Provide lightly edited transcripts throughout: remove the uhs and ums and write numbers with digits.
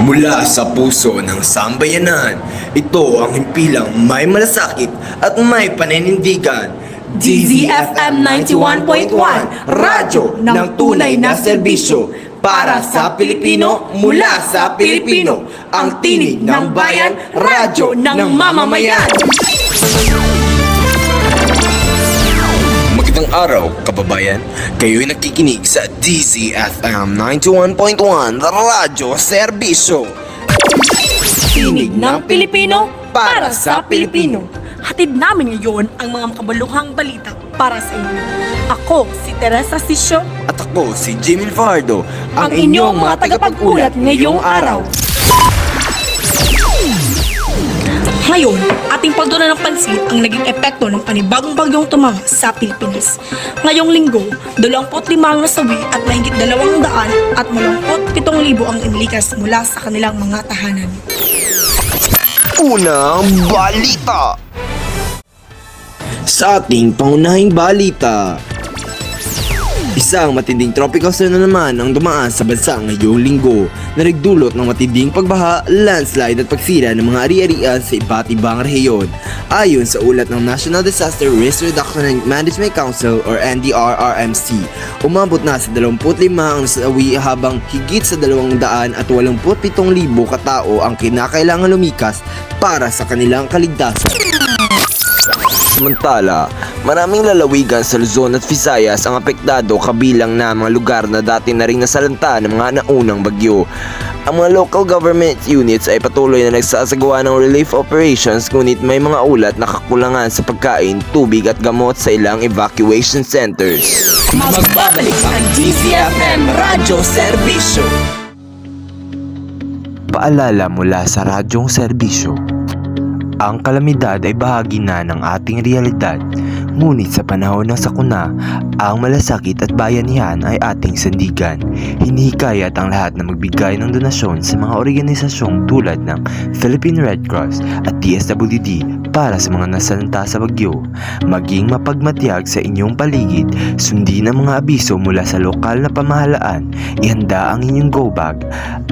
Mula sa puso ng sambayanan, ito ang himpilang may malasakit at may paninindigan. DZFM 91.1, radyo ng tunay na serbisyo. Para sa Pilipino, mula sa Pilipino, ang tinig ng bayan, radyo ng mamamayan. Magandang araw, kababayan. Kayo'y nakikinig sa DZFM 91.1, radyo serbisyo. Tinig ng Pilipino, para sa Pilipino. Hatid namin ngayon ang mga makabaluhang balita para sa inyo. Ako si Teresa Sisyo, At ako si Jimmy Fardo, ang inyong mga tagapag-ulat ngayong araw. Ngayon, ating pagtuunan ng pansin ang naging epekto ng panibagong bagyong tumama sa Pilipinas. Ngayong linggo, 25 ang nasawi at mahigit 200 at 87,000 ang inilikas mula sa kanilang mga tahanan. Unang balita. Sa ating pangunahing balita, isang matinding tropical storm na naman ang dumaan sa bansa ngayong linggo na nagdulot ng matinding pagbaha, landslide at pagsira ng mga ari-arian sa iba't ibang rehiyon. Ayon sa ulat ng National Disaster Risk Reduction and Management Council or NDRRMC, umabot na sa 25 ang nasawi habang higit sa 287,000 katao ang kinakailangan lumikas para sa kanilang kaligtasan. Samantala, maraming lalawigan sa Luzon at Visayas ang apektado kabilang na mga lugar na dati na ring nasalanta ng mga naunang bagyo. Ang mga local government units ay patuloy na nagsasagawa ng relief operations ngunit may mga ulat na kakulangan sa pagkain, tubig at gamot sa ilang evacuation centers. Magbabalik ang DZFM Radyo Serbisyo. Paalala mula sa Radyong Serbisyo. Ang kalamidad ay bahagi na ng ating realidad, ngunit sa panahon ng sakuna, ang malasakit at bayanihan ay ating sandigan. Hinihikayat ang lahat na magbigay ng donasyon sa mga organisasyong tulad ng Philippine Red Cross at DSWD para sa mga nasalanta sa bagyo. Maging mapagmatyag sa inyong paligid, sundin ang mga abiso mula sa lokal na pamahalaan, ihanda ang inyong go bag,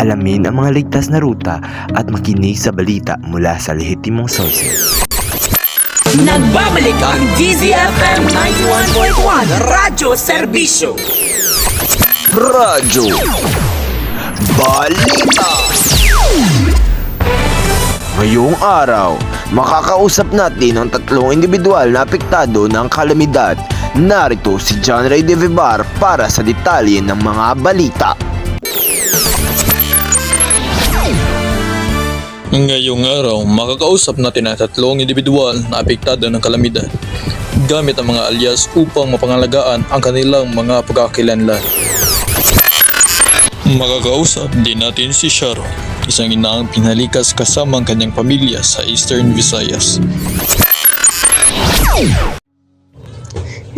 alamin ang mga ligtas na ruta at makinig sa balita mula sa lehitimong sources. Nagbabalik ang DZFM 91.1 Radyo Serbisyo. Radyo Balita. Ngayong araw, makakausap natin ang tatlong individual na apektado ng kalamidad. Narito si John Ray De Vivar para sa detalye ng mga balita. Ngayong araw, makakausap natin ang tatlong individual na apektado ng kalamidad gamit ang mga alias upang mapangalagaan ang kanilang mga pagkakakilanlan. Makakausap din natin si Sharon, isang inaang pinalikas kasama ang kanyang pamilya sa Eastern Visayas.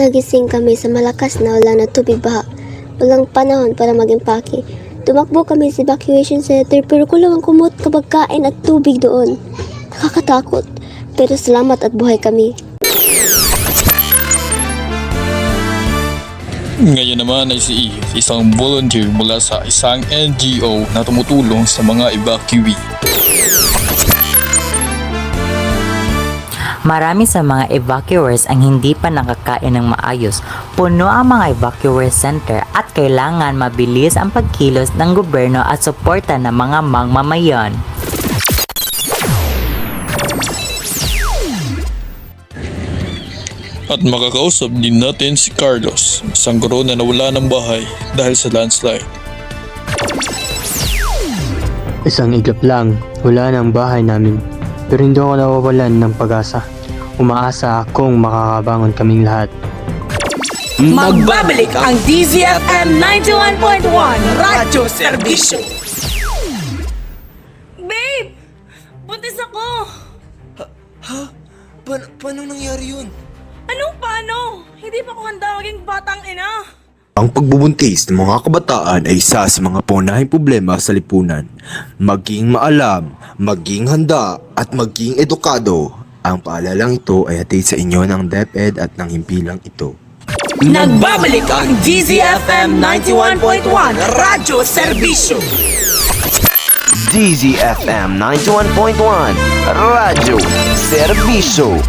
Nagising kami sa malakas na ulan at tubig baha. Walang panahon para mag-impake. Tumakbo kami sa evacuation center pero kulang ang kumot, kabagkain at tubig doon. Nakakatakot, pero salamat at buhay kami. Ngayon naman ay si Eve, isang volunteer mula sa isang NGO na tumutulong sa mga evacuee. Marami sa mga evacuees ang hindi pa nakakain ng maayos. Puno ang mga evacuee center at kailangan mabilis ang pagkilos ng gobyerno at suporta ng mga mamamayan. At makakausap din natin si Carlos, isang guro na nawala ng bahay dahil sa landslide. Isang iglap lang, wala ng bahay namin. Pero hindi ako nawawalan ng pag-asa. Umaasa akong makakabangon kaming lahat. Magbabalik ang DZFM 91.1 Radyo Serbisyo. Babe! Buntis ako! Paano nangyari yun? Anong paano? Hindi pa ako handa maging batang ina. Ang pagbubuntis ng mga kabataan ay isa sa mga pangunahing problema sa lipunan. Maging maalam, maging handa, at maging edukado. Ang paalalang ito ay hatid sa inyo ng DepEd at ng himpilang ito. Nagbabalik ang DZFM 91.1 Radyo Serbisyo. DZFM 91.1 Radyo Serbisyo.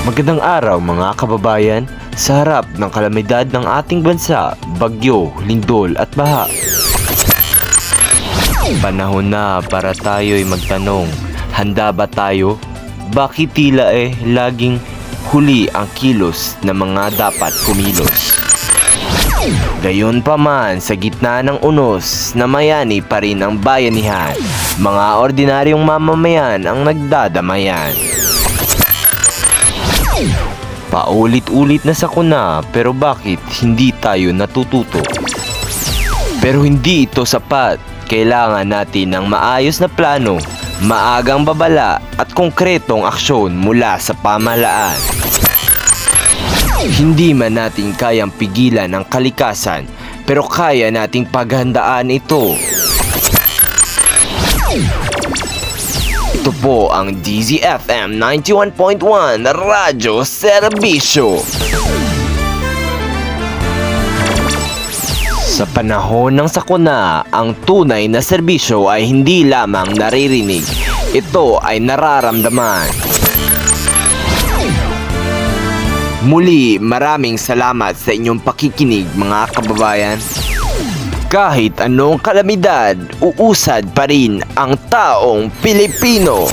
Magandang araw mga kababayan. Sa harap ng kalamidad ng ating bansa, bagyo, lindol at baha. Panahon na para tayo'y magtanong, handa ba tayo? Bakit tila laging huli ang kilos na mga dapat kumilos? Gayon pa man, sa gitna ng unos, namayani pa rin ang bayanihan. Mga ordinaryong mamamayan ang nagdadamayan. Paulit-ulit na sakuna, pero bakit hindi tayo natututo? Pero hindi ito sapat. Kailangan natin ng maayos na plano, maagang babala at konkretong aksyon mula sa pamahalaan. Hindi man natin kayang pigilan ang kalikasan, pero kaya nating paghandaan ito. Ito po ang DZFM 91.1 Radyo Serbisyo. Sa panahon ng sakuna, ang tunay na serbisyo ay hindi lamang naririnig, ito ay nararamdaman. Muli, maraming salamat sa inyong pakikinig mga kababayan. Kahit anong kalamidad, uusad pa rin ang taong Pilipino.